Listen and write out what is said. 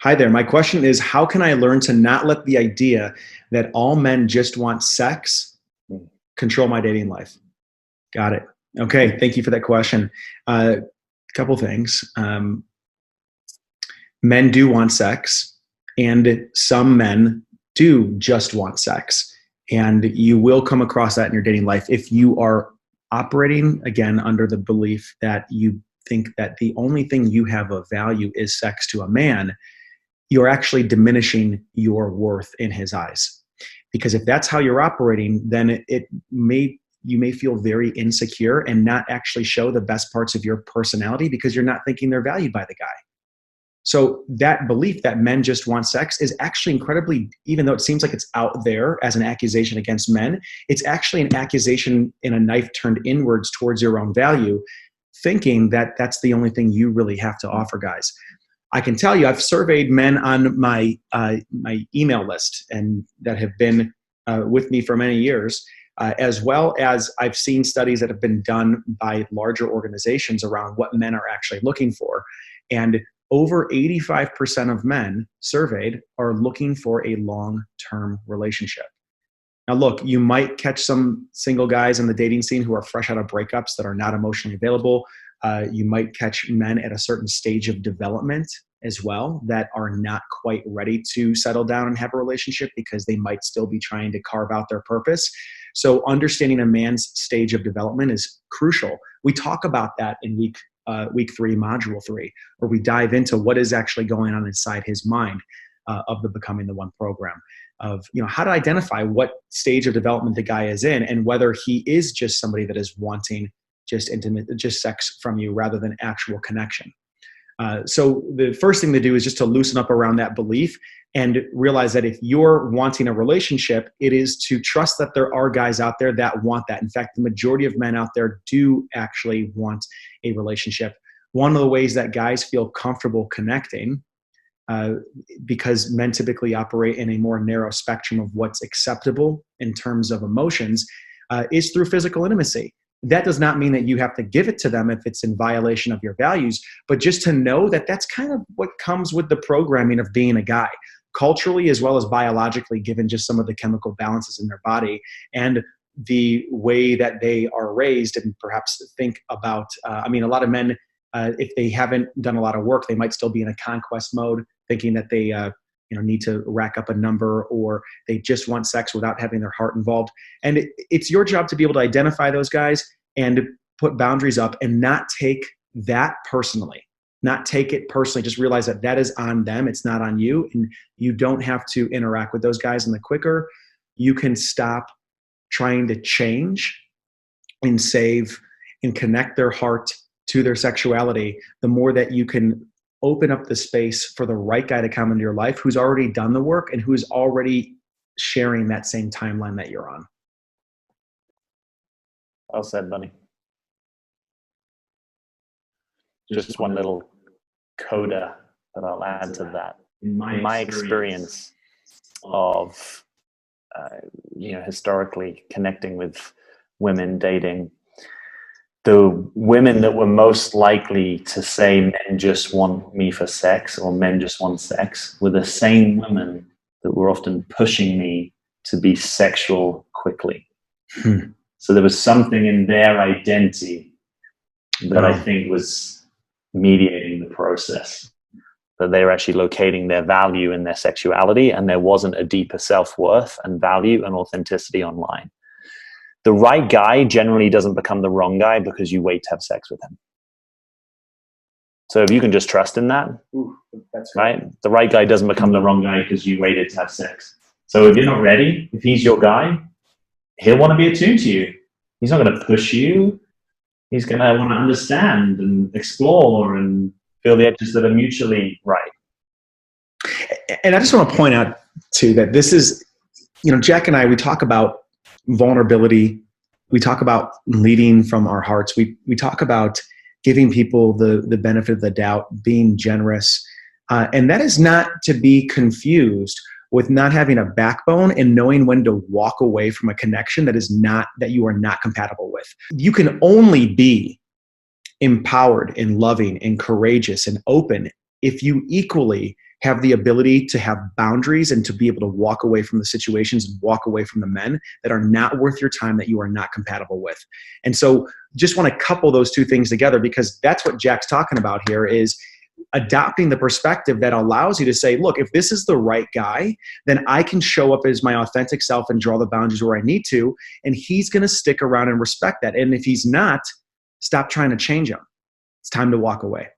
Hi there. My question is, how can I learn to not let the idea that all men just want sex control my dating life? Got it. Okay. Thank you for that question. A couple things. Men do want sex, and some men do just want sex. And you will come across that in your dating life if you are operating, again, under the belief that you think that the only thing you have of value is sex to a man. You're actually diminishing your worth in his eyes. Because if that's how you're operating, then you may feel very insecure and not actually show the best parts of your personality because you're not thinking they're valued by the guy. So that belief that men just want sex is actually incredibly, even though it seems like it's out there as an accusation against men, it's actually an accusation in a knife turned inwards towards your own value, thinking that that's the only thing you really have to offer guys. I can tell you, I've surveyed men on my email list and that have been with me for many years, as well as I've seen studies that have been done by larger organizations around what men are actually looking for. And over 85% of men surveyed are looking for a long-term relationship. Now, look, you might catch some single guys in the dating scene who are fresh out of breakups that are not emotionally available. You might catch men at a certain stage of development as well that are not quite ready to settle down and have a relationship because they might still be trying to carve out their purpose. So understanding a man's stage of development is crucial. We talk about that in week 3, module 3, where we dive into what is actually going on inside his mind of the Becoming the One program, of how to identify what stage of development the guy is in and whether he is just somebody that is wanting just sex from you rather than actual connection. So the first thing to do is just to loosen up around that belief and realize that if you're wanting a relationship, it is to trust that there are guys out there that want that. In fact, the majority of men out there do actually want a relationship. One of the ways that guys feel comfortable connecting, because men typically operate in a more narrow spectrum of what's acceptable in terms of emotions, is through physical intimacy. That does not mean that you have to give it to them if it's in violation of your values, but just to know that that's kind of what comes with the programming of being a guy, culturally as well as biologically, given just some of the chemical balances in their body and the way that they are raised and perhaps think about, a lot of men, if they haven't done a lot of work, they might still be in a conquest mode, thinking that they need to rack up a number, or they just want sex without having their heart involved. And it's your job to be able to identify those guys and put boundaries up and not take that personally. Not take it personally. Just realize that that is on them. It's not on you. And you don't have to interact with those guys. And the quicker you can stop trying to change and save and connect their heart to their sexuality, the more that you can open up the space for the right guy to come into your life who's already done the work and who's already sharing that same timeline that you're on. Well said, buddy. Just one little coda that I'll add to that. In my experience of, historically connecting with women, dating, the women that were most likely to say men just want me for sex or men just want sex were the same women that were often pushing me to be sexual quickly. So there was something in their identity that I think was mediating the process, that they were actually locating their value in their sexuality, and there wasn't a deeper self-worth and value and authenticity online. The right guy generally doesn't become the wrong guy because you wait to have sex with him. So if you can just trust in that, that's right? The right guy doesn't become the wrong guy because you waited to have sex. So if you're not ready, if he's your guy, he'll want to be attuned to you. He's not going to push you. He's going to want to understand and explore and feel the edges that are mutually right. And I just want to point out too that this is, Jack and I, we talk about vulnerability. We talk about leading from our hearts. We talk about giving people the benefit of the doubt, being generous. And that is not to be confused with not having a backbone and knowing when to walk away from a connection that you are not compatible with. You can only be empowered and loving and courageous and open if you equally have the ability to have boundaries and to be able to walk away from the situations and walk away from the men that are not worth your time, that you are not compatible with. And so just want to couple those two things together, because that's what Jack's talking about here, is adopting the perspective that allows you to say, look, if this is the right guy, then I can show up as my authentic self and draw the boundaries where I need to, and he's going to stick around and respect that. And if he's not, stop trying to change him. It's time to walk away.